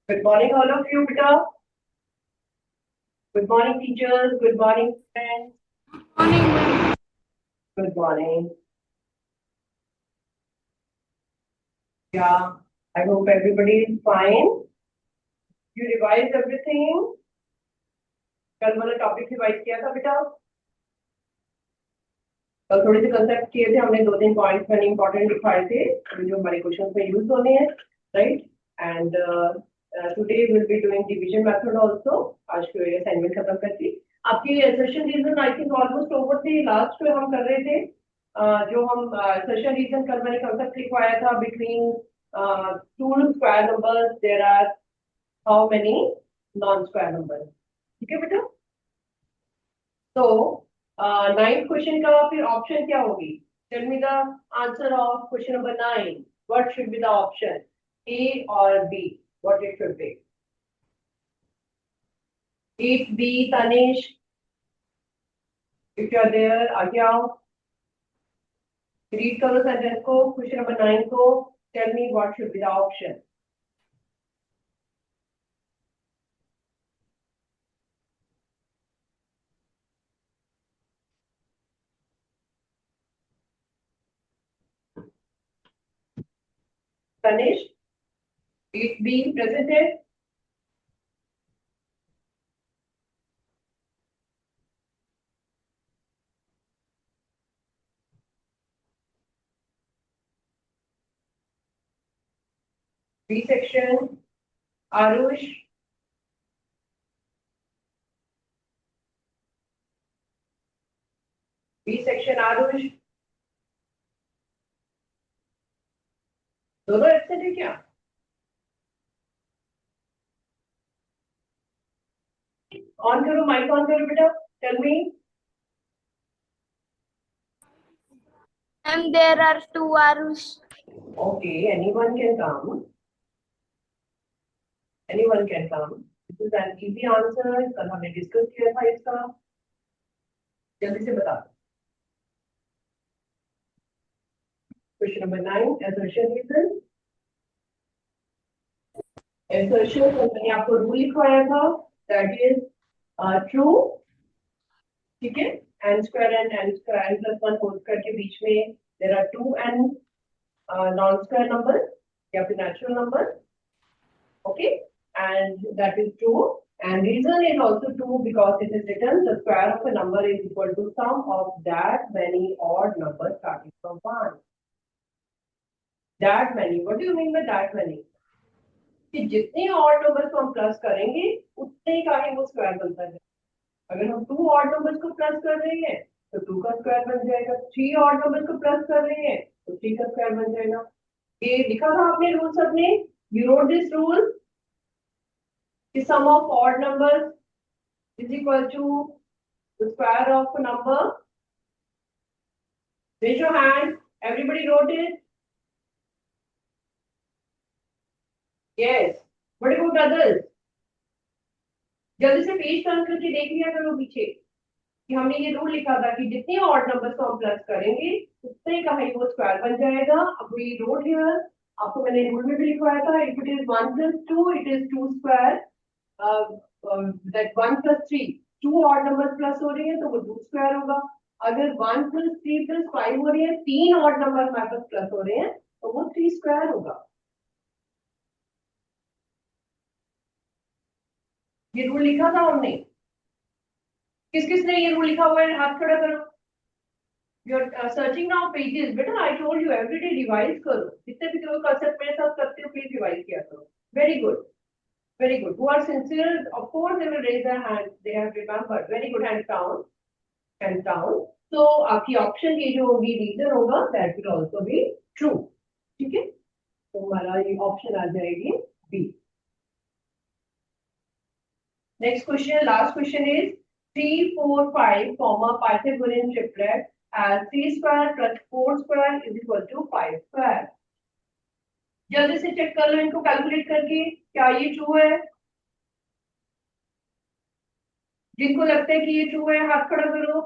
Good morning, all of you, beta. Good morning, teachers. Good morning, friends. Morning, ma'am. Good morning. Yeah, I hope everybody is fine. You revised everything. कल वाला topic revise किया था बेटा. कल थोड़े से concept किए थे हमने. 2-3 पॉइंट्स मैंने इंपॉर्टेंट लिखाए थे जो हमारे क्वेश्चन में यूज होने हैं, right. And today will be doing division method also. आज के असाइनमेंट खत्म करके आपकी session region I think almost over थी. लास्ट में हम कर रहे थे जो हम सेशन रीजन कल मैंने कंसेप्ट लिखवाया था. Between two square numbers there are how many non square number. ठीक है बेटा. तो नाइन्थ क्वेश्चन का फिर ऑप्शन क्या होगी? Tell me the answer of question number 9. What should be the option, A और B? What it should be? If B. Tanish, if you are there आगे आओ. रीड करो सेंटेंस को, क्वेश्चन नंबर 9 को. Tell me what should be the option. Tanish, if B present है. B section Aarush. B section Aarush. दोनों absent है क्या? ऑन करो, माइक ऑन करो बेटा. Tell me. And there are two Arush. Okay, anyone can come. Anyone can come. This is an easy answer. कल हमने discuss किया था इसका. जल्दी से बता. Question number 9, assertion reason. Assertion तो मैंने आपको रूल लिखवाया था. That is true. ठीक है. n square and n square n plus 1 whole square के बीच में there are two n non-square numbers या फिर natural numbers. Okay, and that is true. And reason is also true because it is written the square of a number is equal to sum of that many odd numbers starting from 1. That many, what do you mean by that many? कि जितने odd numbers को हम plus करेंगे उतने का ही वो square बनता है. अगर हम 2 odd numbers को प्लस कर रहे हैं तो 2 का स्क्वायर बन जाएगा. 3 odd numbers को प्लस कर रहे हैं तो 3 का स्क्वायर बन जाएगा. ये लिखा था आपने रूल सबने. You wrote this rule. The sum of odd numbers is equal to the square of a number. Raise your hand. Everybody wrote it? Yes. What about others? जल्दी से पेज टर्न करके देख लिया करो पीछे कि हमने ये रूल लिखा था कि जितने ऑड नंबर्स को हम प्लस करेंगे उतने का ही वो स्क्वायर बन जाएगा. अब वी रोट हियर. आपको मैंने रूल में भी लिखवाया था. If it is 1 + 2 it is 2 square. That 1 + 3 2 odd numbers plus हो रही है तो वो 2 स्क्वायर होगा. अगर 1 + 3 + 5 हो रही है, 3 ऑड नंबर हमारे पास प्लस हो रहे हैं तो वो 3 स्क्वायर होगा. ये रूल लिखा था हमने. किस किसने ये रूल लिखा हुआ है हाथ खड़ा करो. You're searching now pages. बेटा I told you every day revise करो. जितने भी तुम concept मेरे साथ करते हो please revise किया करो. Very good. Very good. Who are sincere, of course they will raise their hands. They have remembered. Very good. Hands down. Hands down. So आपकी option ये जो होगी reason होगा that will also be true. ठीक है. तो हमारा ये option आ जाएगी B. Next question. Last question is 3, 4, 5 comma Pythagorean triplet as 3 square plus 4 square is equal to 5 square. जल्दी से चेक कर लो इनको कैलकुलेट करके क्या ये ट्रू है. जिनको लगता है कि ये ट्रू है हाथ खड़ा करो.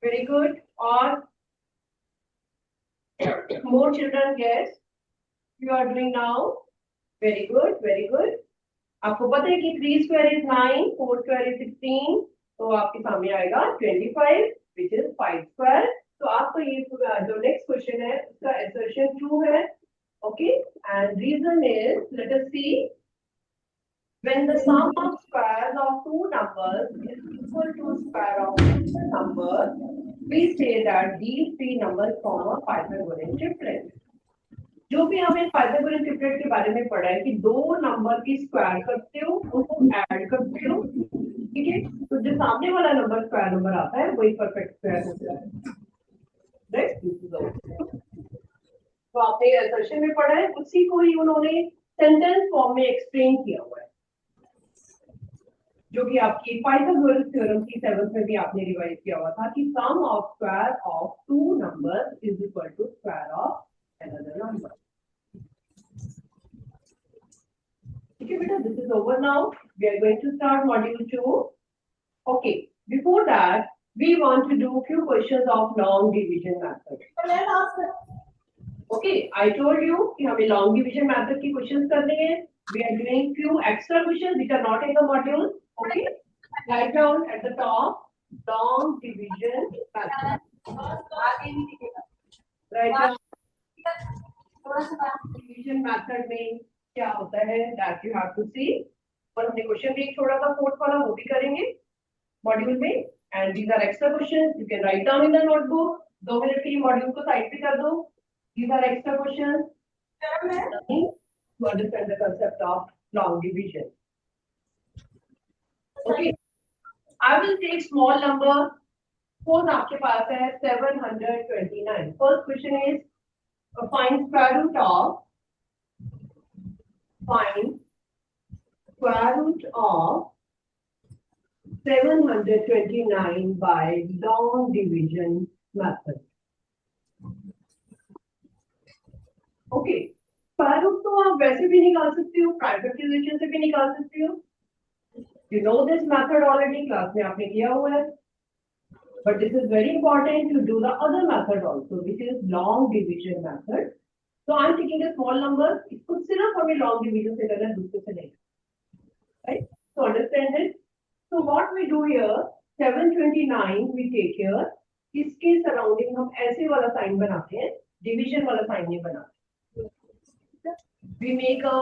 Very good. और more children, yes, you are doing now. Very good, very good. आपको पता है कि 3 स्क्वायर इज 9, 4 स्क्वायर इज 16, तो आपके सामने आएगा 25 विच इज 5 स्क्वायर। तो आपको ये जो नेक्स्ट क्वेश्चन है उसका assertion 2 है। Okay, and reason is let us see when the sum of squares of two numbers is equal to square of the number, we say that these three numbers form a Pythagorean triplet। जो भी हमें Pythagoras triplet के बारे में पढ़ा है कि दो नंबर की स्क्वायर करते हो उनको ऐड करते हो, ठीक है, तो जो सामने वाला नंबर स्क्वायर नंबर आता है वही परफेक्ट स्क्वायर होता है, राइट। तो आपने असर्शन में पढ़ा है, उसी को ही उन्होंने सेंटेंस फॉर्म में एक्सप्लेन किया हुआ है, जो कि आपकी पाइथागोरस थ्योरम की 7th में भी आपने रिवाइज किया हुआ था कि sum of square of two numbers is equal to square of another number. Okay, beta, this is over now. We are going to start module 2. Okay, before that, we want to do a few questions of long division method. Okay, I told you कि हमें long division method की questions करने हैं. We are doing few extra questions which are not in the module. Okay, write down at the top long division method. Write down division method में क्या होता है that you have to see। और हमने question भी एक छोड़ा था फोर्थ वाला, वो भी करेंगे मॉड्यूल में। And these are extra questions, you can write down in the notebook. 2 minute के लिए मॉड्यूल को साइड पे कर दो। These are extra questions to understand the concept of long division. Okay, I will take small number. Suppose आपके पास है 729। First question is find square root of find square root of 729 by long division method। Okay, square root तो आप वैसे भी निकाल सकते हो, प्राइवेट रिलेशन से भी निकाल सकते हो। You know this method already, class में आपने किया हुआ है, but this is very important to do the other method also which is long division method. So I'm taking a small number. इसको सिर्फ हमें long division से करना है, दूसरे से नहीं, right? So understand it. So what we do here, 729 we take here. इसके सराउंडिंग हम ऐसे वाला साइन बनाते हैं, डिवीजन वाला साइन नहीं बनाते। We make a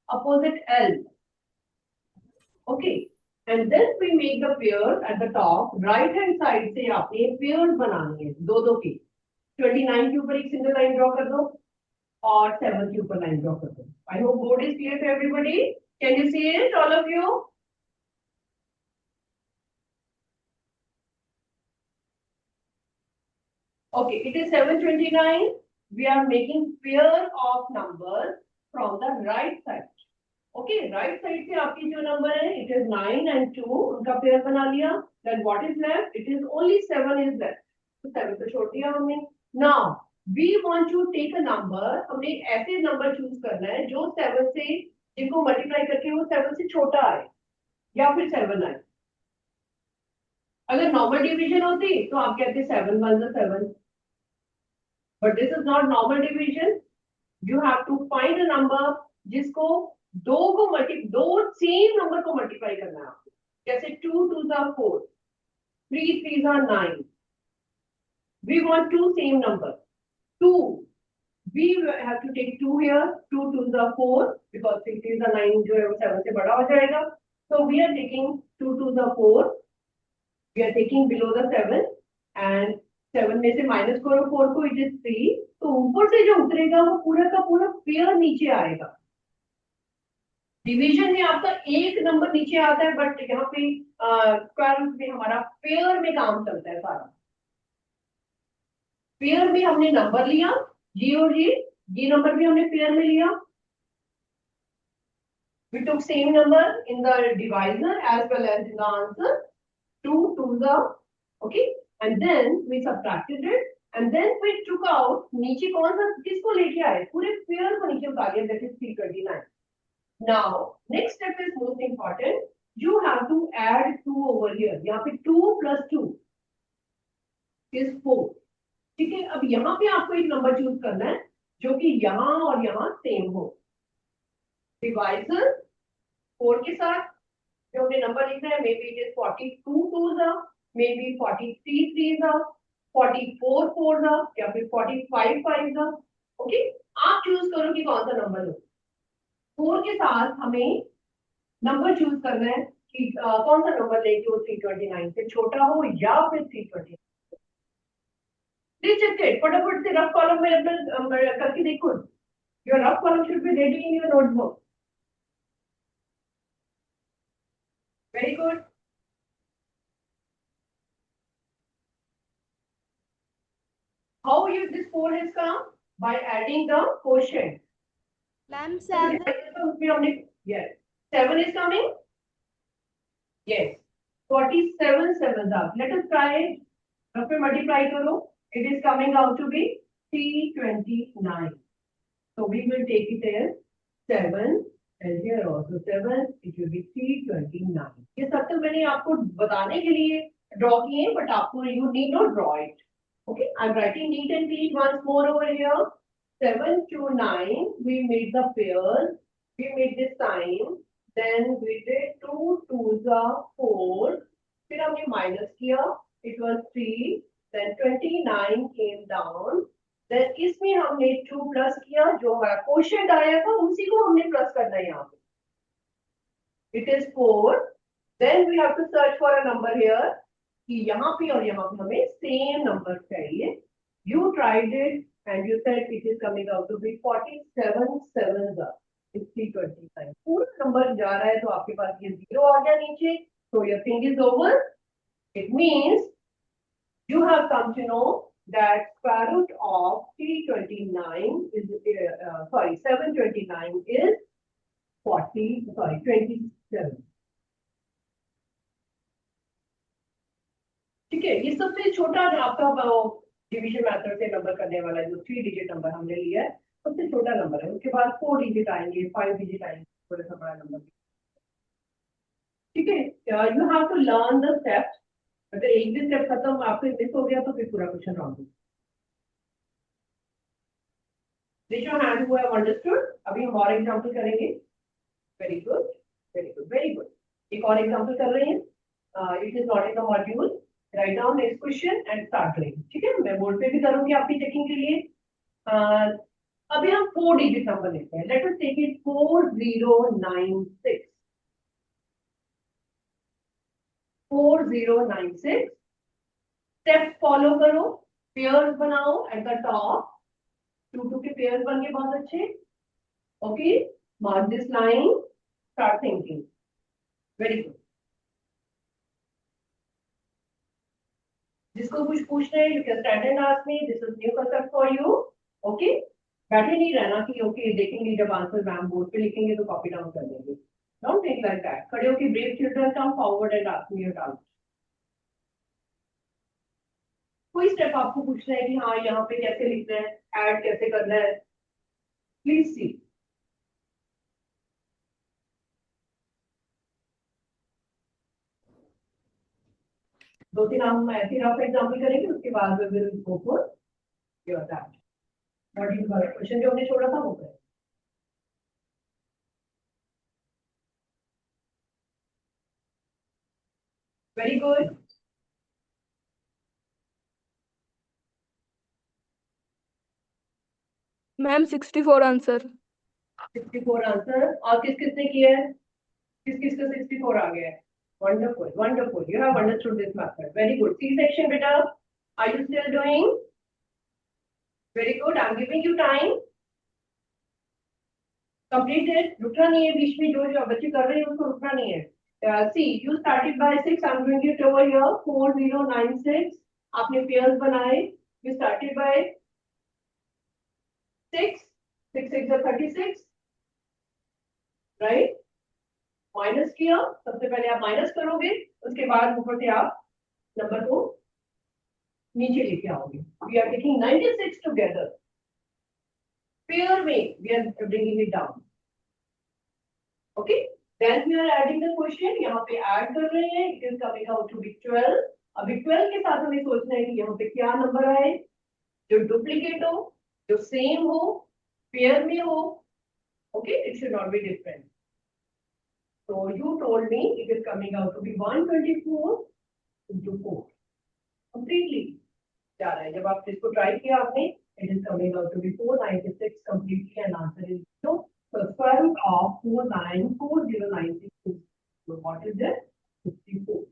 opposite L. Okay, and then we make the pairs at the top. Right hand side से आपने pairs बनानी है, दो दो की। 29 के ऊपर एक सिंगल लाइन ड्रॉ कर दो और 7 के ऊपर लाइन ड्रॉ कर दो। I hope board is clear to everybody. Can you see it all of you? Okay, it is 729. We are making pair of numbers from the right side. Okay, right side से आपकी जो number है, it is 9 and 2, उनका pair बना लिया। Then what is left? It is only 7 is left. तो 7 तो छोड़ दिया हमने। Now we want to take a number, हमने ऐसे नंबर चूज करना है जो 7 से, जिनको मल्टीप्लाई करके वो 7 से छोटा आए या फिर 7 आए। अगर नॉर्मल डिवीजन होती तो आप कहते 7 1 7, but this is not normal division. You have to find a number जिसको दो सेम नंबर को मल्टीप्लाई करना है आपको। जैसे 2 2 4, 3 3 9। We want to same number 2, we have to take 2 here, 2 2s are 4 because 6 is a 9 जो है वो 7 से बड़ा हो जाएगा। So we are taking 2 2s are 4, we are taking below the 7 and 7 में से माइनस करो 4 को, it is 3। तो ऊपर से जो उतरेगा वो पूरा का पूरा पेयर नीचे आएगा। डिवीजन में आपका एक नंबर नीचे आता है, बट यहाँ पे स्क्वायर रूट में हमारा पेयर में काम चलता है सारा। पेयर में हमने नंबर लिया जी और जी नंबर भी हमने पेयर में लिया। We took same number in the divisor as well as in the answer, 2 2s are okay, and then we subtracted it and then we took out नीचे कौन सा किसको लेके आए, पूरे पेयर को नीचे उतार दिया, that is 329। Now next step is most important, you have to add 2 over here। यहाँ पे 2 plus 2 is 4, ठीक है। अब यहाँ पे आपको एक नंबर चूज करना है जो कि यहाँ और यहाँ सेम हो। डिवाइजर 4 के साथ जो हमने नंबर लिखना है, may be it is 42 2s, may be 43 3s, 44 4s या फिर 45 5s। ओके, आप चूज करो कि कौन सा नंबर लो। 4 के साथ हमें नंबर चूज करना है कि कौन सा नंबर ले जो 329 से छोटा हो या फिर 320। प्लीज चेक इट, फटाफट से रफ कॉलम में अपना करके देखो। Your rough column should be ready in your notebook. Very good. How you this 4 has come? By adding the quotient. Ma'am, So 7. उसमें हमने, yes, 7 is coming. Yes, 47 7s up. Let us try it. अब फिर multiply करो. It is coming out to be 329. So we will take it as 7 and here also 7. It will be 329. ये सब तो मैंने आपको बताने के लिए draw किए, but आपको you need not draw it. Okay, I'm writing neat and clean once more over here. 7 to 9, we made the pairs, we made this sign, then we did 2 2s are 4, फिर हमने minus किया, it was 3, then 29 came down, then इसमें हमने 2 plus किया, जो हमारा quotient आया था उसी को हमने plus करना है यहाँ पे, it is 4, then we have to search for a number here, कि यहाँ पे और यहाँ पे हमें सेम नंबर चाहिए। You tried it and you said it is coming out to be 47 7s up. It's 329. पूरा नंबर जा रहा है तो आपके पास ये 0 आ गया नीचे, so your thing is over. It means you have come to know that square root of 329 is 729 is 27. ठीक है, ये सबसे छोटा आपका डिवीजन मेथड से नंबर करने वाला जो 3 डिजिट नंबर हमने लिया है सबसे छोटा नंबर है। उसके बाद 4 डिजिट आएंगे, 5 डिजिट आएंगे, थोड़ा सा बड़ा नंबर। ठीक है, you have to learn the steps. अगर एक भी स्टेप खत्म आपसे मिस हो गया तो फिर पूरा क्वेश्चन रॉन्ग हो। Raise your hand who have understood. अभी हम और एग्जांपल करेंगे। Very good, very good, very good. एक और एग्जांपल कर रहे हैं। It is not in the module. Write down next question and start करेंगे। ठीक है, मैं बोर्ड पे भी करूंगी आपकी चेकिंग के लिए। अभी हम 4 डिजिट नंबर लेते हैं। Let us take it 4096। 4096। Step follow करो, पेयर्स बनाओ एट द टॉप। 2 के पेयर्स बन गए, बहुत अच्छे। Okay, mark this line, start thinking. Very good. जिसको कुछ पूछना है you can stand and ask me, this is new concept for you. Okay, बैठे नहीं रहना कि ओके देखेंगे जब आंसर मैम बोर्ड पे लिखेंगे तो कॉपी डाउन कर देंगे। Don't think like that. खड़े होके brave children come forward and ask me your doubt. कोई स्टेप आपको पूछना है कि हाँ यहाँ पे कैसे लिखना है, ऐड कैसे करना है, प्लीज सी। दो तीन हम ऐसे रफ एग्जांपल करेंगे, उसके बाद we will go for your that module वाला क्वेश्चन जो हमने छोड़ा था वो करें। Very good. Ma'am 64 answer. 64 answer. और किस किसने किया है? किस किस का 64 आ गया है? Wonderful, wonderful, you have understood this method. Very good. C section beta, are you still doing? Very good. I'm giving you time. Complete it. रुकना नहीं है बीच में, जो बच्चे कर रहे हैं उसको रुकना नहीं है। See, you started by 6. I'm doing it over here. 4096. आपने पेयर्स बनाए। You started by 6. 6 6 are 36. Right? Minus किया, सबसे पहले आप माइनस करोगे, उसके बाद ऊपर से आप नंबर को नीचे लेके आओगे। We are taking 96 together, pair में we are bringing it down. Okay, then we are adding the question. यहाँ पे ऐड कर रहे हैं, it is coming out to be 12। अभी 12 के साथ हमें सोचना है कि यहाँ पे क्या नंबर आए जो डुप्लीकेट हो, जो सेम हो, पेयर में हो, Okay, it should not be different. So you told me it is coming out to be 124 into 4. Completely. जा रहा है जब आप इसको ट्राई किया आपने, it is coming out to be 496 completely, and answer is no. So square root of 494096 is, so what is this? 64.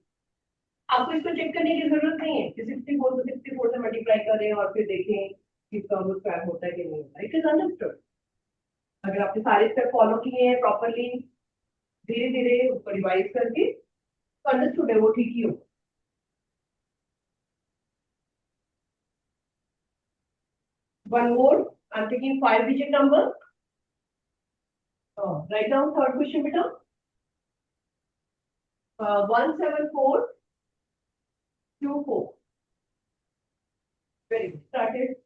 आपको इसको चेक करने की जरूरत नहीं है कि 64 को 64 से मल्टीप्लाई करें और फिर देखें कि इसका वो स्क्वायर होता है कि नहीं होता। It is understood. अगर आपने सारे स्टेप फॉलो किए हैं प्रॉपरली, धीरे धीरे उसको रिवाइज करके, तो अंडरस्टूड है, वो ठीक ही होगा। One more, I'm taking 5-digit number. Write down third question, beta. 17424. Very good. Started.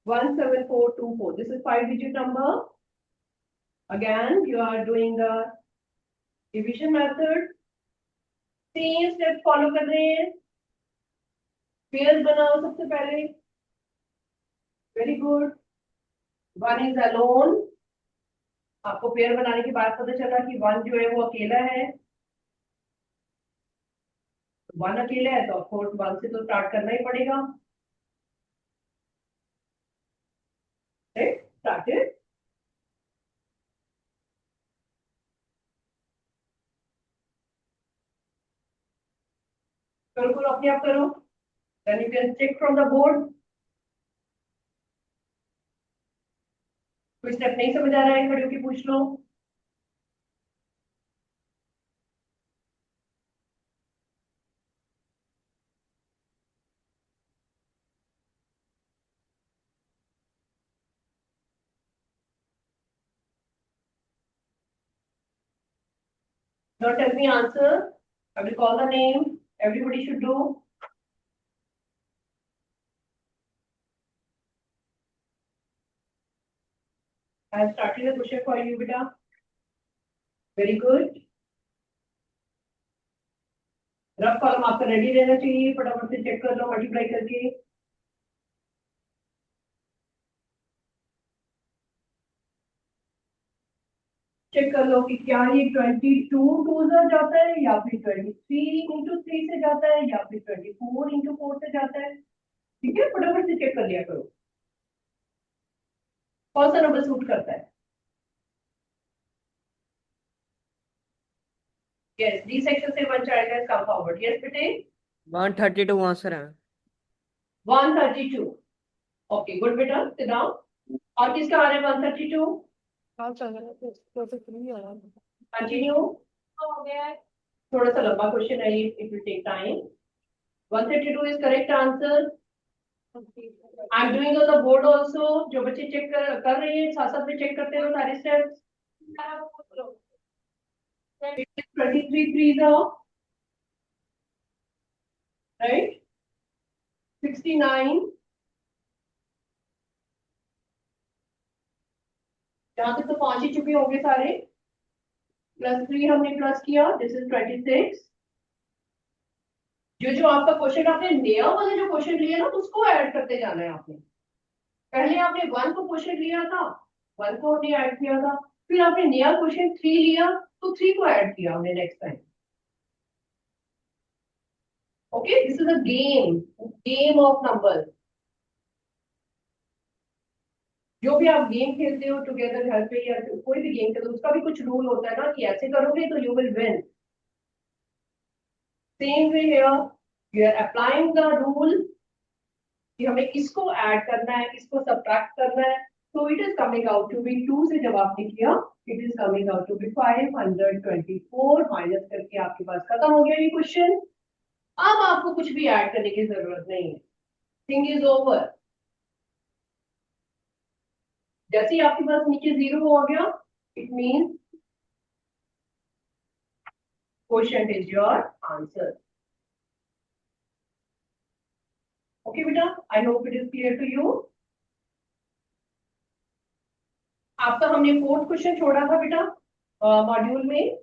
17424. This is 5-digit number. Again, you are doing the division method. Same step follow कर रहे हैं। Pairs बनाओ सबसे पहले। Very good. One is alone. आपको pair बनाने के बाद पता चला कि 1 जो है वो अकेला है। 1 अकेला है तो ऑफकोर्स 1 से तो स्टार्ट करना ही पड़ेगा। Started. करो करो अपने आप करो। Then you can check from the board. कोई स्टेप नहीं समझ आ रहा है, खड़े होके पूछ लो। Now tell me answer. I will call the name. Everybody should do. I have started the question for you, beta. Very good. Rough column आपका ready रहना चाहिए, फटाफट से चेक कर लो मल्टीप्लाई करके। चेक कर लो कि क्या ये 22 2 से जाता है या फिर 23 into 3 से जाता है या फिर 24 into 4 से जाता है। ठीक है, फटाफट से चेक कर लिया करो कौन सा नंबर सूट करता है। Yes, D section से one child has come forward. Yes, बेटे। 132 आंसर है। 132. Okay, good बेटा, sit down. और किसका आ रहा है 132? Continue. हो गया है। थोड़ा सा लंबा क्वेश्चन है ये, it will take time. 132 is correct answer. I'm doing on the board also. जो बच्चे चेक कर रहे हैं साथ साथ में चेक करते रहो सारे स्टेप्स। 23 3 though, right? 69. यहाँ तक तो पहुंच ही चुके होंगे सारे। +3 हमने प्लस किया, दिस इज 26। जो आपका क्वेश्चन आपने नया वाले जो क्वेश्चन लिया ना उसको ऐड करते जाना है आपने। पहले आपने 1 को क्वेश्चन लिया था, 1 को हमने ऐड किया था, फिर आपने नया क्वेश्चन 3 लिया तो 3 को ऐड किया हमने next time. Okay, this is a game of number. जो भी आप गेम खेलते हो टुगेदर घर पे या कोई भी गेम खेलते हो, उसका भी कुछ रूल होता है ना कि ऐसे करोगे तो you will win. Same way here, you are applying the rule कि हमें इसको ऐड करना है, इसको सब्ट्रैक्ट करना है, तो it is coming out to be 2 से जब आपने किया it is coming out to be 524 minus करके आपके पास खत्म हो गया ये क्वेश्चन। अब आपको कुछ भी ऐड करने की जरूरत नहीं है, थिंग इज ओवर। जैसे ही आपके पास नीचे 0 हो गया it means question is your answer. Okay बेटा, I hope it is clear to you. आपका हमने 4th क्वेश्चन छोड़ा था बेटा मॉड्यूल में,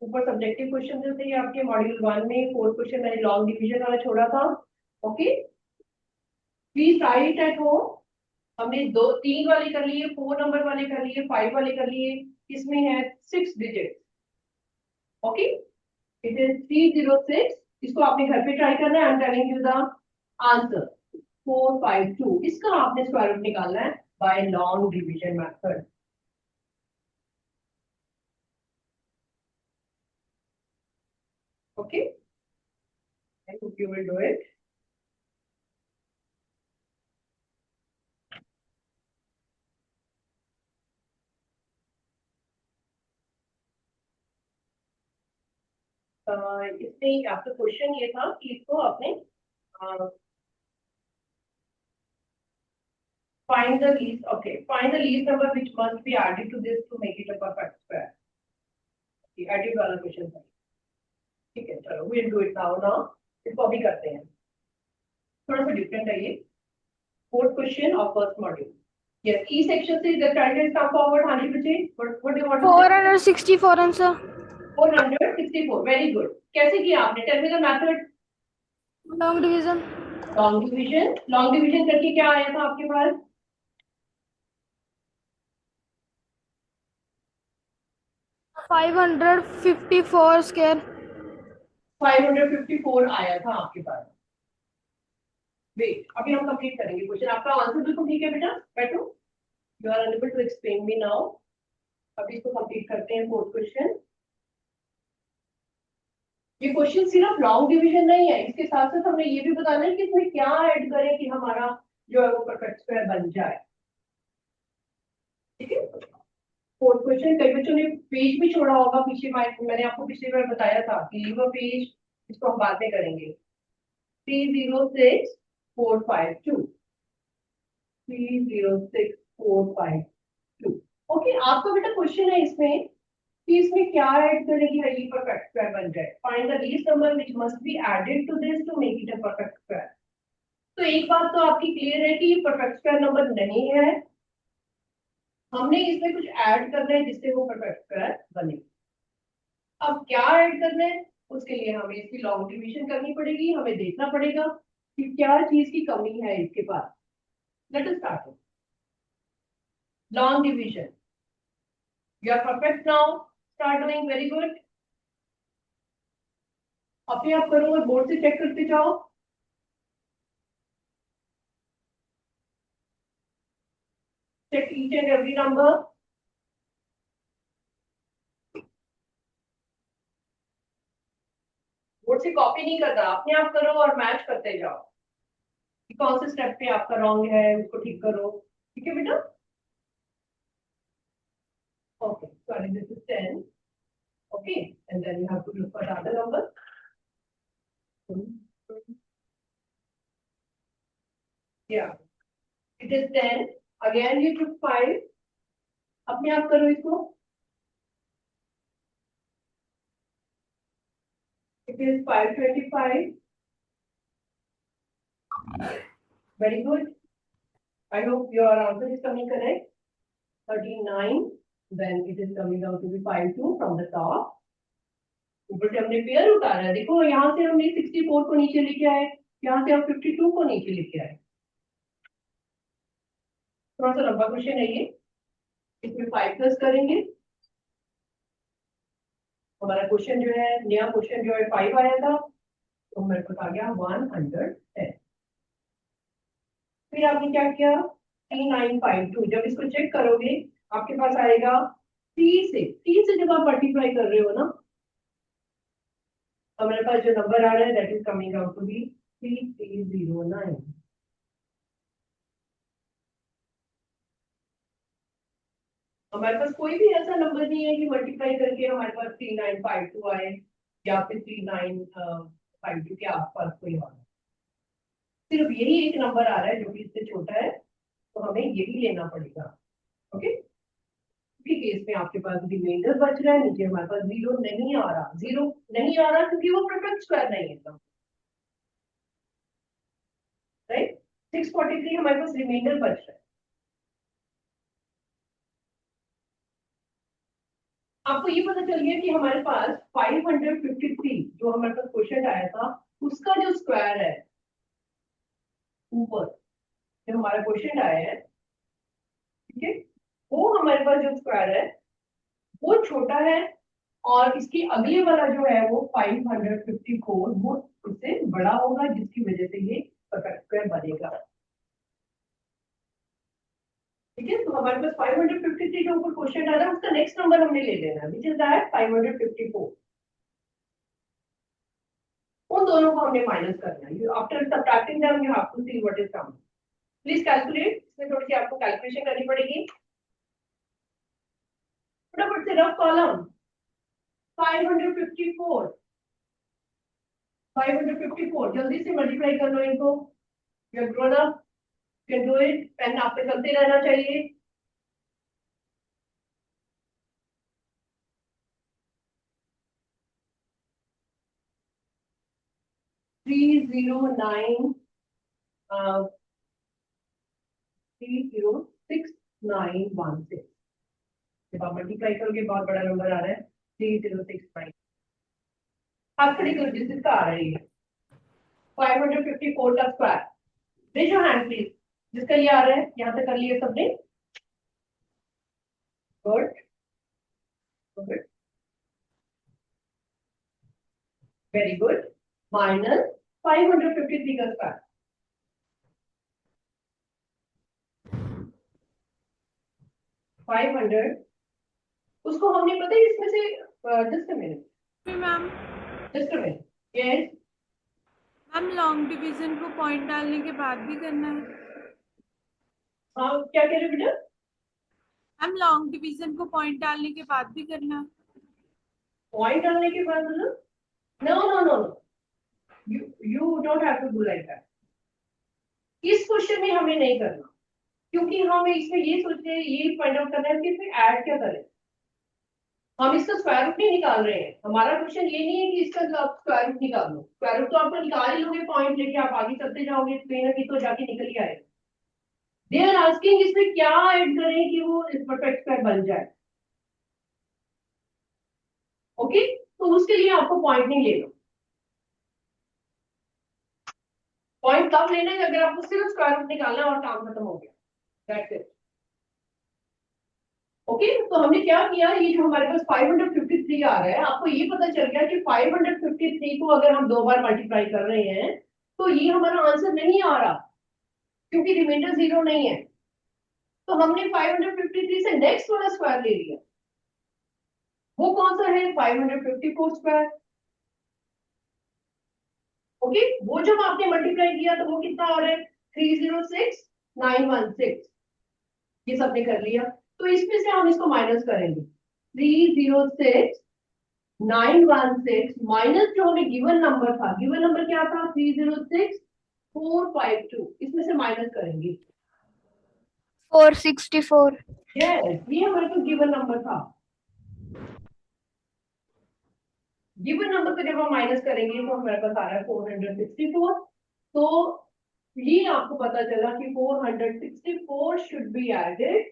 ऊपर सब्जेक्टिव क्वेश्चन जो थे आपके मॉड्यूल 1 में 4th क्वेश्चन मैंने लॉन्ग डिवीजन वाला छोड़ा था। Okay, please right at home हमने तीन वाले कर लिए, 4 नंबर वाले कर लिए, 5 वाले कर लिए, इसमें है 6 डिजिट। Okay, it is 306। इसको आपने घर पे ट्राई करना है। I am telling you the answer 452। इसका आपने स्क्वायर रूट निकालना है by long division method. Okay, I hope you will do it. इसमें आपका क्वेश्चन ये था कि इसको आपने find the least, okay, find the least number which must be added to this to make it a perfect square. Okay, added वाला question था। ठीक है, चलो we'll do it now। इसको अभी करते हैं। थोड़ा सा डिफरेंट है ये। Fourth question of first module. Yes, E section से the child has come forward। हाँ जी बच्चे, what do you want to say? 464 answer. 464, very good। कैसे किया आपने? Tell me the method। Long division. Long division करके क्या आया था आपके पास? 554 square. 554 आया था आपके पास। वेट, अभी हम कंप्लीट करेंगे क्वेश्चन। आपका आंसर बिल्कुल ठीक है बेटा, बैठो। You are unable to explain me now. अभी इसको कंप्लीट करते हैं फोर्थ क्वेश्चन। ये क्वेश्चन सिर्फ लॉन्ग डिवीजन नहीं है, इसके साथ साथ हमने ये भी बताना है कि इसमें क्या ऐड करें कि हमारा जो है वो परफेक्ट स्क्वायर बन जाए। ठीक है, फोर्थ क्वेश्चन। कई बच्चों ने पेज भी छोड़ा होगा पीछे। मैंने आपको पिछली बार बताया था कि लीव अ पेज, इसको हम बाद में करेंगे। 306452 306452। ओके, आपका बेटा क्वेश्चन है इसमें कि इसमें क्या ऐड करें कि ये परफेक्ट स्क्वायर बन जाए। Find the least number which must be added to this to make it a perfect square. तो एक बात तो आपकी क्लियर है कि ये परफेक्ट स्क्वायर नंबर नहीं है, हमने इसमें कुछ ऐड करना है जिससे वो परफेक्ट स्क्वायर बने। अब क्या ऐड करना है, उसके लिए हमें इसकी लॉन्ग डिवीजन करनी पड़ेगी। हमें देखना पड़ेगा कि क्या चीज की कमी है इसके पास। Let us start long division. You are perfect now, start doing, very good. अपने आप करो और बोर्ड से चेक करते जाओ। Check each and every number. Board से कॉपी नहीं करना, अपने आप करो और मैच करते जाओ कि कौन से स्टेप पे आपका रॉन्ग है, उसको ठीक करो। ठीक है बेटा? Okay, sorry, this is 10। Okay, and then you have to look for the other number. Yeah, it is 10. Again you took 5. अपने आप करो इसको। It is 525. Very good. I hope your answer is coming correct. 39. Then it is coming out to be 52 from the top. ऊपर से हमने pair उतारा है। देखो यहाँ से हमने 64 को नीचे लेके आए, यहाँ से हम 52 को नीचे लेके आए। थोड़ा सा लंबा क्वेश्चन है ये। इसमें 5 प्लस करेंगे। हमारा क्वेश्चन जो है, नया क्वेश्चन जो है 5 आया था, तो मेरे पास आ गया 110। फिर आपने क्या किया? 3952। जब इसको चेक करोगे आपके पास आएगा 3 से जब आप मल्टीप्लाई कर रहे हो ना, तो हमारे पास जो नंबर आ रहा है that is coming out to be 3309। हमारे पास कोई भी ऐसा नंबर नहीं है कि मल्टीप्लाई करके हमारे पास 3952 आए या फिर 3952 के आसपास कोई और। सिर्फ यही एक नंबर आ रहा है जो कि इससे छोटा है, तो हमें यही लेना पड़ेगा। ओके, केस में आपके पास रिमाइंडर बच रहा है, नीचे हमारे पास जीरो नहीं आ रहा। जीरो नहीं आ रहा क्योंकि वो परफेक्ट स्क्वायर नहीं है। राइट, 643 हमारे पास रिमाइंडर बच रहा है। आपको ये पता चल गया कि हमारे पास 553 जो हमारे पास क्वेश्चन आया था, उसका जो स्क्वायर है ऊपर जो हमारा क्वेश्चन आया है ठीक है, वो हमारे पास जो स्क्वायर है वो छोटा है, और इसकी अगले वाला जो है वो 554 वो उससे बड़ा होगा, जिसकी वजह से ये परफेक्ट स्क्वायर बनेगा। ठीक है, तो हमारे पास 553 के ऊपर क्वेश्चन आ रहा है, उसका नेक्स्ट नंबर हमने ले लेना है, विच इज दैट 554। उन दोनों को हमने माइनस करना है। After subtracting them you have to see what is come. Please calculate, इसमें थोड़ी सी आपको कैलकुलेशन करनी पड़ेगी। फटाफट से रफ कॉलम 554, 554 जल्दी से मल्टीप्लाई कर लो इनको। You have grown up, you can do it, pen आप पे चलते रहना चाहिए। Three zero nine 306,916। जब आप मल्टीप्लाई करोगे बहुत बड़ा नंबर आ रहा है 3069। हाथ खड़ी करो जिस जिसका आ रही है 554 का square. Raise your hand please, जिसका ये आ रहा है, यहाँ तक कर लिया सबने। Good good, very good. Minus 553 का स्क्वायर, 500, उसको हमने पता है इसमें से, just a minute, ma'am just a minute, yes. Ma'am long division को पॉइंट डालने के बाद भी करना है। हाँ क्या कह रहे हो बेटा? मैम लॉन्ग डिवीजन को पॉइंट डालने के बाद भी करना है। पॉइंट डालने के बाद मतलब, no no no no, you don't have to do like that. इस क्वेश्चन में हमें नहीं करना, क्योंकि हम इसमें ये सोच रहे हैं, ये फाइंड आउट करना है कि इसमें ऐड क्या करें। हम इसका स्क्वायर रूट नहीं निकाल रहे हैं, हमारा क्वेश्चन ये नहीं है कि इसका स्क्वायर रूट निकाल लो। स्क्वायर रूट तो आप निकाल ही लोगे, पॉइंट लेके आप आगे चलते जाओगे, कहीं ना कहीं तो जाके निकल ही आएगा। दे आर आस्किंग इसमें क्या ऐड करें कि वो परफेक्ट स्क्वायर बन जाए। ओके, तो उसके लिए आपको पॉइंट नहीं लेना। पॉइंट कब लेना है अगर आपको सिर्फ स्क्वायर रूट निकालना है और काम खत्म हो गया, दैट्स इट। ओके, तो हमने क्या किया, ये जो हमारे पास 553 आ रहा है, आपको ये पता चल गया कि 553 को अगर हम दो बार मल्टीप्लाई कर रहे हैं तो ये हमारा आंसर नहीं आ रहा, क्योंकि रिमाइंडर जीरो नहीं है। तो हमने 553 से नेक्स्ट वाला स्क्वायर ले लिया, वो कौन सा है, 554 स्क्वायर। ओके, वो जब आपने मल्टीप्लाई किया तो वो कितना आ रहा है, 306,916। ये सबने कर लिया, तो इसमें से हम इसको माइनस करेंगे। 306,916 माइनस जो हमें गिवन नंबर था, गिवन नंबर क्या था, 306,452, इसमें से माइनस करेंगे। 464। यस, ये हमारे पास गिवन नंबर था। गिवन नंबर को जब हम माइनस करेंगे तो हमारे पास आ रहा है 464। तो ये आपको पता चला कि 464 should be added,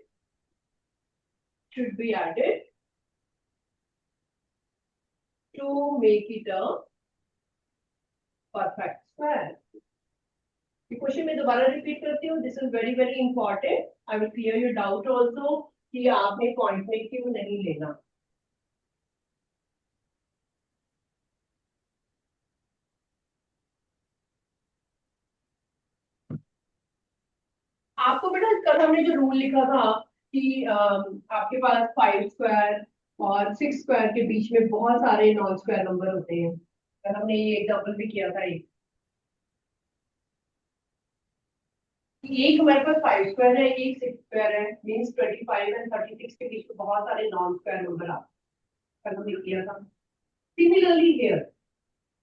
to make it a perfect square. ये क्वेश्चन मैं दोबारा रिपीट करती हूँ, this is very very important, I will clear your doubt also कि आपने पॉइंट में क्यों नहीं लेना। आपको बेटा कल हमने जो रूल लिखा था कि आपके पास 5 स्क्वायर और 6 स्क्वायर के बीच में बहुत सारे नॉन स्क्वायर नंबर होते हैं, कल हमने ये एग्जाम्पल भी किया था। एक हमारे पास 5 स्क्वायर है, एक 6 स्क्वायर है, मींस 25 एंड 36 के बीच में बहुत सारे नॉन स्क्वायर नंबर आ, कल हमने किया था। सिमिलरली हियर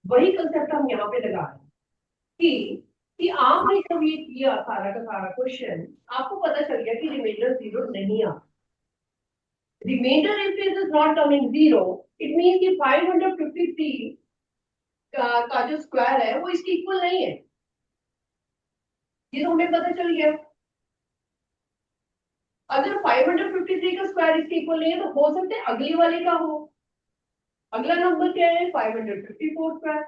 वही कंसेप्ट हम यहाँ पे लगा रहे हैं कि आपने जब ये किया सारा का सारा क्वेश्चन, आपको पता चल गया कि रिमाइंडर जीरो नहीं आ, reminder if it is not coming zero, it means कि 553 का जो स्क्वायर है वो इसके इक्वल नहीं है, ये तो हमें पता चल गया। अगर 553 का स्क्वायर इसके इक्वल नहीं है तो हो सकता है अगले वाले का हो। अगला नंबर क्या है, 554 स्क्वायर।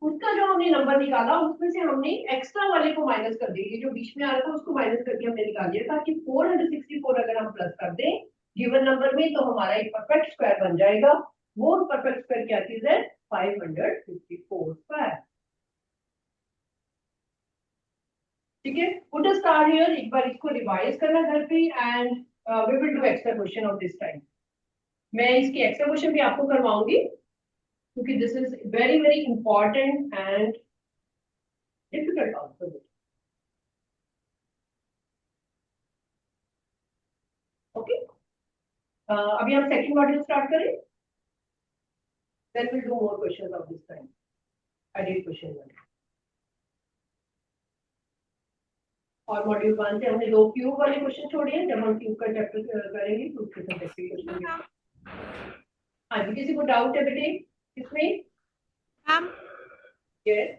उसका जो हमने नंबर निकाला उसमें से हमने एक्स्ट्रा वाले को माइनस कर दिया, ये जो बीच में आ रहा था उसको माइनस करके हमने निकाल दिया, ताकि 464 अगर हम प्लस कर दें गिवन नंबर में तो हमारा एक परफेक्ट स्क्वायर बन जाएगा। वो परफेक्ट स्क्वायर क्या चीज है? 554 स्क्वायर। ठीक है, पुट अ स्टार हियर, एक बार इसको रिवाइज करना घर पे and we will do extra question of this time. मैं इसकी एक्स्ट्रा क्वेश्चन भी आपको करवाऊंगी क्योंकि this is very very important and difficult also. Okay, अभी हम सेकंड मॉड्यूल स्टार्ट करें, then will do more questions of this time, edit question. और मॉड्यूल 1 से हमने दो क्यूब वाले क्वेश्चन छोड़े हैं, जब हम क्यूब का चैप्टर करेंगे तो उसके सब्जेक्ट के क्वेश्चन। हाँ जी, किसी को डाउट है बेटे इसमें? मैम यस,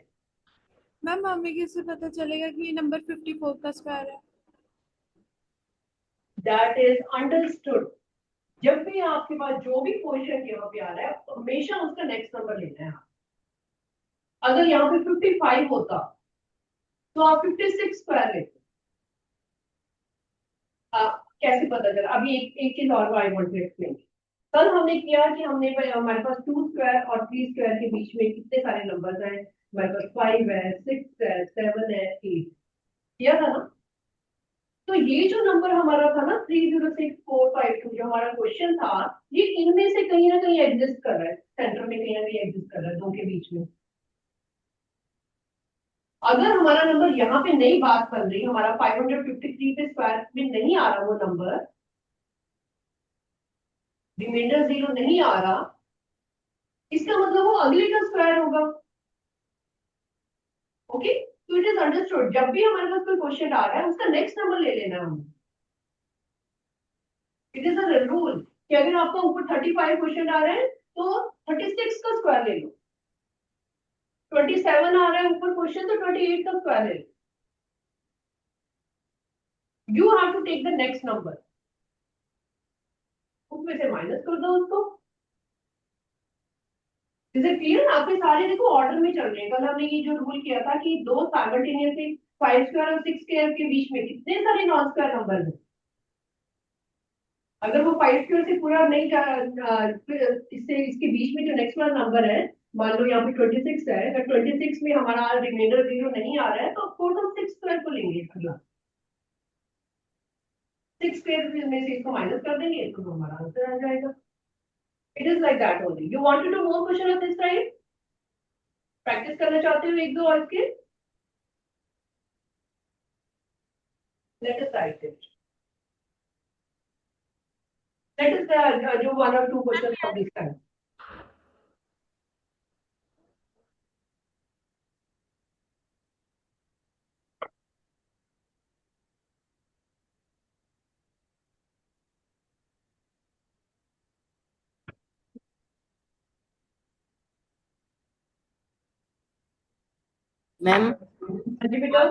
मैम हमें कैसे पता चलेगा कि ये नंबर 54 का स्क्वायर है? That is understood. जब भी आपके पास जो भी क्वेश्चन यहाँ पे आ रहा है तो हमेशा उसका नेक्स्ट नंबर लेना है। अगर यहाँ पे 55 होता तो आप 56 स्क्वायर लेते। कैसे पता चला? अभी एक चीज और आई वांट टू एक्सप्लेन। कल हमने किया कि हमने हमारे पास 2 स्क्वायर और 3 स्क्वायर के बीच में कितने सारे नंबर्स हैं, हमारे पास 5 है, 6 है, 7 है, 8 किया था ना। तो ये जो नंबर हमारा था ना 306452 जो हमारा क्वेश्चन था, ये इनमें से कहीं ना कहीं एग्जिस्ट कर रहा है, सेंटर में कहीं ना कहीं एग्जिस्ट कर रहा है, दो के बीच में। अगर हमारा नंबर यहाँ पे नई बात बन रही, हमारा 553 पे स्क्वायर में नहीं आ रहा वो नंबर, रिमाइंडर 0 नहीं आ रहा, इसका मतलब वो अगले का स्क्वायर होगा। ओके, तो इट इज अंडरस्टूड, जब भी हमारे पास कोई क्वेश्चन आ रहा है उसका नेक्स्ट नंबर ले लेना हम। इट इज अ रूल कि अगर आपका ऊपर 35 क्वेश्चन आ रहे हैं तो 36 का स्क्वायर ले लो, 27 आ रहा है ऊपर क्वेश्चन तो 28 का स्क्वायर ले लो। You have to take the next number, उसमें से माइनस कर दो उसको। Is it clear? आपके सारे देखो ऑर्डर में चल रहे हैं। कल हमने ये जो रूल किया था कि दो साइमल्टेनियसली 5 स्क्वायर और 6 स्क्वायर के बीच में कितने सारे नॉन स्क्वायर नंबर हैं। अगर वो 5 स्क्वायर से पूरा नहीं इससे इसके बीच में जो नेक्स्ट वाला नंबर है, मान लो यहाँ पे 26 है, अगर 26 में हमारा रिमाइंडर 0 नहीं आ रहा है तो ऑफकोर्स हम 6 स्क्वायर को लेंगे। अगला 6 स्क्वायर में से इसको माइनस कर देंगे तो हमारा आंसर आ जाएगा। It is like that only. You want to do more question of this type? Practice करना चाहते हो एक दो और इसके? Let us write it. Let us do one or two questions of this kind. Ma'am हाँ जी बेटा,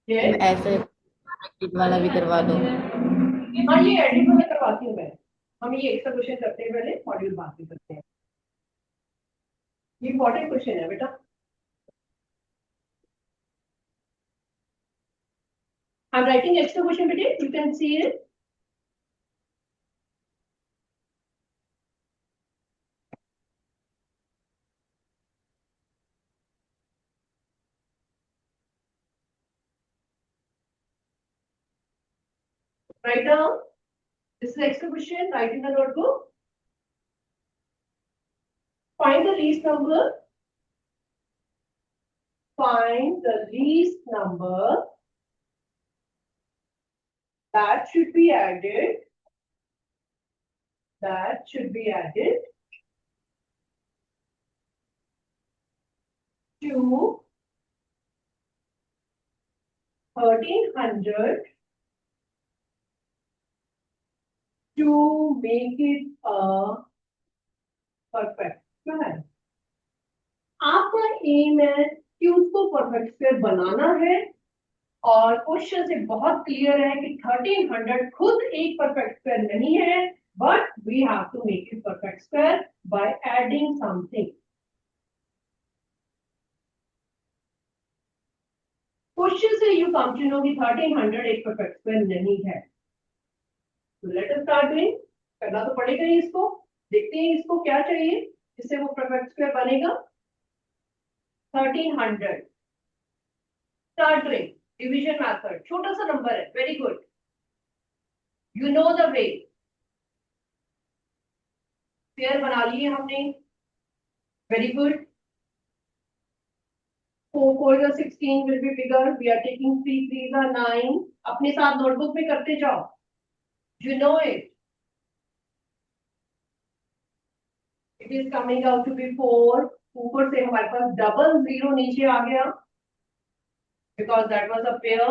ये ऐसे एडिट वाला भी करवा दो। हाँ ये एडिट वाला करवाती हूँ मैं। हम ये एक्स्ट्रा क्वेश्चन करते हैं, पहले मॉड्यूल बात भी करते हैं। ये इंपॉर्टेंट क्वेश्चन है बेटा। I'm writing extra question बेटे, you can see it. Write down. This is extra question. Write in the notebook. Find the least number. Find the least number that should be added. That should be added to 1300 to make it a perfect square. आपका M है कि उसको perfect square बनाना है, और question से बहुत clear है कि 1300 खुद एक परफेक्ट स्क्वायर नहीं है, but we have to make it perfect square by adding something. Question से यू कम टू नो कि 1300 एक परफेक्ट स्क्वायर नहीं है। तो लेट अस स्टार्ट डूइंग, करना तो पड़ेगा ही इसको। देखते हैं इसको क्या चाहिए जिससे वो परफेक्ट स्क्वायर बनेगा। 1300 स्टार्ट डूइंग डिवीजन मेथड, छोटा सा नंबर है, very good, you know the way. Square बना लिए हमने, very good. 4 4 is 16 will be bigger, we are taking 3 3 are 9, अपने साथ नोटबुक में करते जाओ, you know it, it is coming out to be 4। ऊपर से हमारे पास डबल जीरो नीचे आ गया because that was a pair।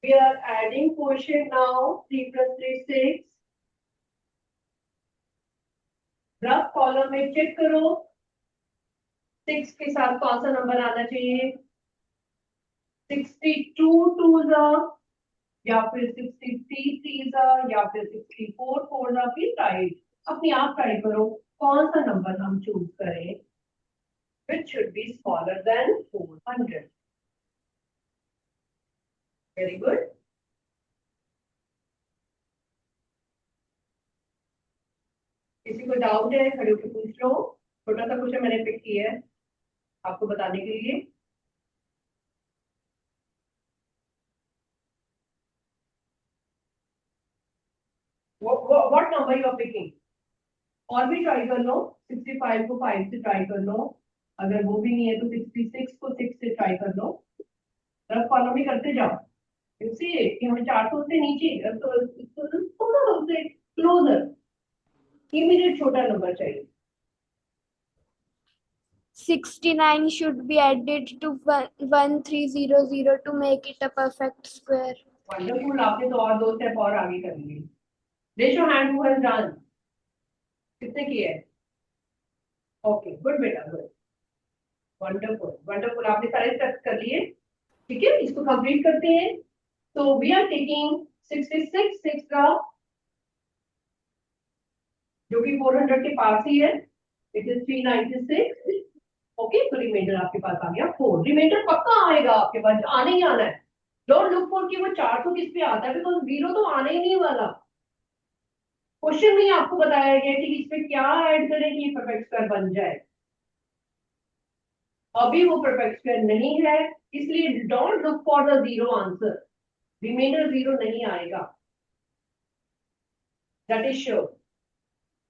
we are adding quotient now, 3 plus 3 6। Rough column में चेक करो 6 के साथ कौन सा नंबर आना चाहिए, 62 2 या फिर 63 3 या फिर 64 4 फिर राइट। अपने आप ट्राई करो कौन सा नंबर हम चूज करें which should be smaller than 400। Very good. किसी को डाउट है खड़े होकर पूछ लो, छोटा सा क्वेश्चन मैंने पिक किया है आपको बताने के लिए। what number you are picking? और भी ट्राई कर लो, 65 को 5 से ट्राई कर लो, अगर वो भी नहीं है तो 66 को 6 से ट्राई कर लो। रफ कॉलम में करते जाओ, इसलिए कि हमें 400 से नीचे थोड़ा से क्लोजर इमीडिएट छोटा नंबर चाहिए। 69 should be added to 1300 to make it a perfect square. Wonderful, आपने तो और 2 स्टेप और आगे कर लिए। Raise your hand who has done, कितने किए हैं? ओके गुड बेटा, गुड, वंडरफुल वंडरफुल, आपने सारे स्टेप्स कर लिए। ठीक है, इसको कंप्लीट करते हैं। तो वी आर टेकिंग 66 6 का जो कि 400 के पास ही है, इट इज 396। ओके, तो रिमाइंडर आपके पास आ गया 4। रिमाइंडर पक्का आएगा आपके पास, आने ही आना है। डोंट लुक फॉर कि वो 400 किस पे आता है, बिकॉज जीरो तो आने ही नहीं वाला। क्वेश्चन में ही आपको बताया गया कि इसमें क्या ऐड करें कि परफेक्ट स्क्वायर बन जाए। अभी वो परफेक्ट स्क्वायर नहीं है, इसलिए don't look for the zero answer, reminder zero नहीं आएगा, that is sure.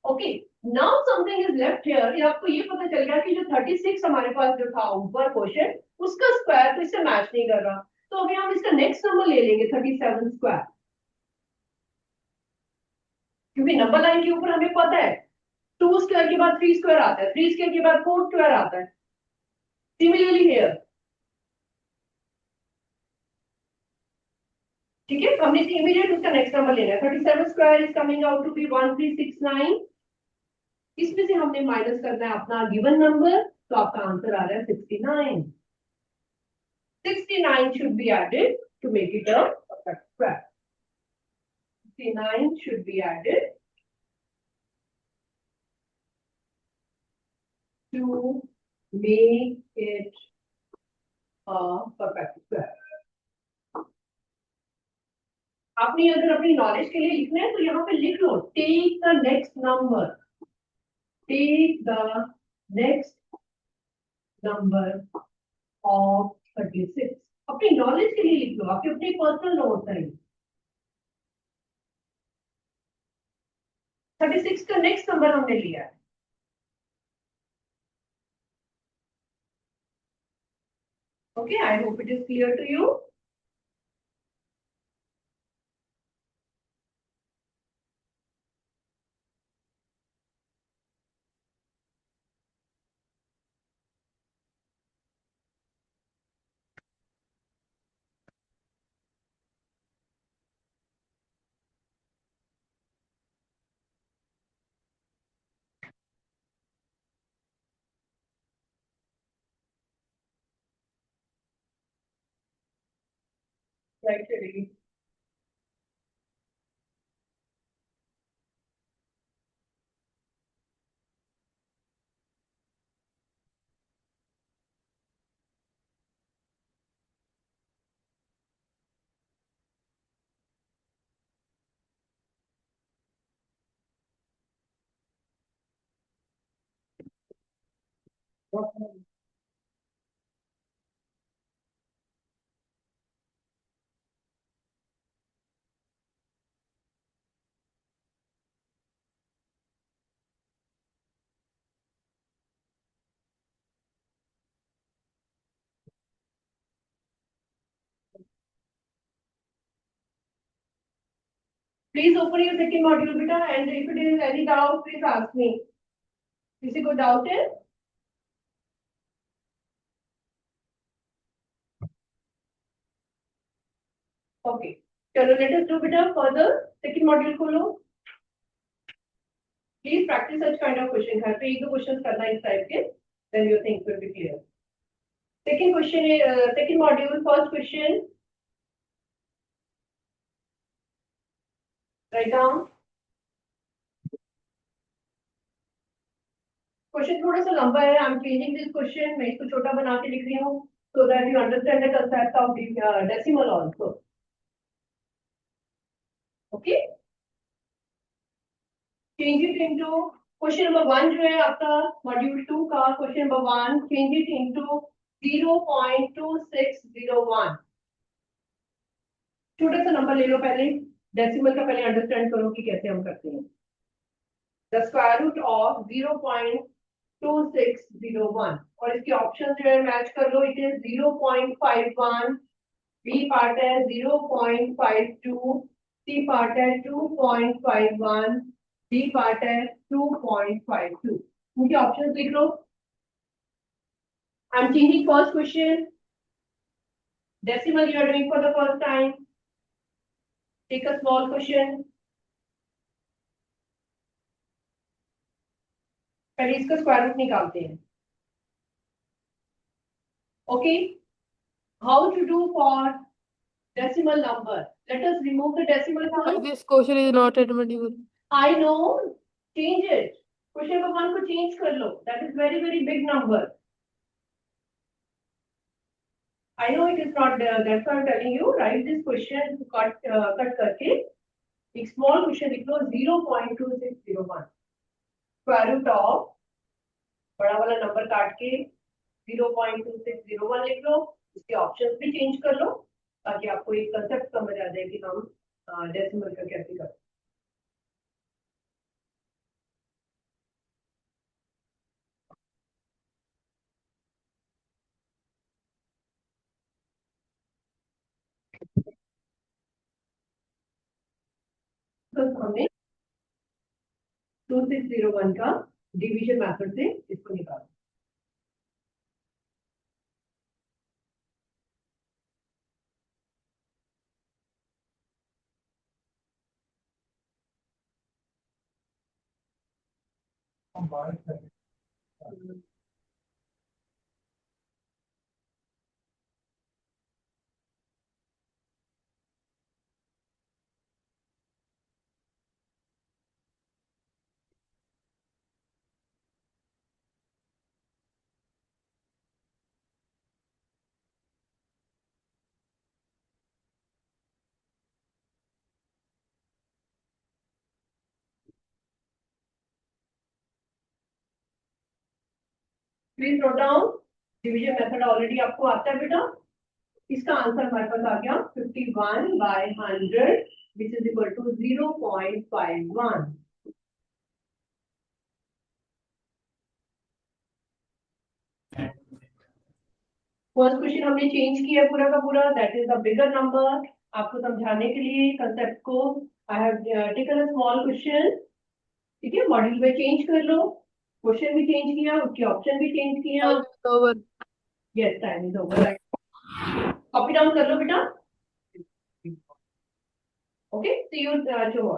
Okay, now something is left here. आपको ये पता चल गया कि जो 36 हमारे पास जो था ऊपर क्वेश्चन, उसका स्क्वायर तो इससे मैच नहीं कर रहा, तो अभी हम इसका नेक्स्ट नंबर ले लेंगे 37 स्क्वायर, क्योंकि नंबर लाइन के ऊपर हमें पता है 2 स्क्वायर के बाद 3 स्क्वायर आता है, 3 स्क्वायर के बाद 4 स्क्वायर आता है। सिमिलरली हियर, ठीक है, हमने इमीडिएट उसका नेक्स्ट नंबर लेना है। 37 square is coming out to be 1369। इसमें से हमने माइनस करना है अपना गिवन नंबर, तो आपका आंसर आ रहा है 69। 69 should be added to make it a perfect square। 69 should be added to make it a perfect square। आपने अगर अपनी नॉलेज के लिए लिखना है तो यहाँ पे लिख लो, take the next number, take the next number of 36। अपनी नॉलेज के लिए लिख लो, आपके अपने पर्सनल नोट है। 36 का नेक्स्ट नंबर हमने लिया है। Okay, I hope it is clear to you. Right चलेगी। Please open your second module, beta, and if it is any doubt, please ask me. किसी को doubt है? Okay. चलो let us do beta further. Second module खोलो. Please practice such kind of question. घर पे एक दो questions करना इस type के, then your things will be clear. Second question is second module. First question. Write down. Question थोड़ा सा लंबा है. I'm changing this question. मैं इसको छोटा बना के लिख रही हूँ, so that you understand the concept of decimal also. Okay. Change it into question number 1 जो है आपका module 2 का question number 1. Change it into 0.2601. छोटा सा नंबर ले लो पहले. डेसिमल का पहले अंडरस्टैंड करो कि कैसे हम करते हैं. The square root of 0.2601 और इसके ऑप्शन जो है मैच कर लो. इट इज 0.51, बी पार्ट है 0.52, सी पार्ट है 2.51, डी पार्ट है 2.52. उनके ऑप्शंस लिख लो. I am changing first question. Decimal you are doing for the first time. Take a small question. पहले इसका स्क्वायर रूट निकालते हैं. Okay. How to do for decimal number? Let us remove the decimal point. This question is not admissible. I know. Change it. Question number 1 को change कर लो. That is very big number. I know it is not there. That's why I'm telling you. Write this question cut करके एक small question लिख लो. 0.2601. Square root of बड़ा वाला number काट के 0.2601 लिख लो. इसके ऑप्शंस भी चेंज कर लो ताकि आपको एक कंसेप्ट समझ आ जाए कि हम डेसिमल का कैसे करते हैं. तो हमने 2601 का डिवीजन मेथड से इसको निकाला. Please note down. Division method already आपको आता है बेटा. इसका आंसर हमारे पास आ गया 51/100 which is equal to 0.51. First question हमने चेंज किया पूरा का पूरा. That is the bigger number. आपको समझाने के लिए कंसेप्ट को I have taken a small question. ठीक है. मॉड्यूल में चेंज कर लो. क्वेश्चन भी चेंज किया, उसके ऑप्शन भी चेंज किया. Yes, time is over. Copy down कर लो बेटा. ओके. See you tomorrow.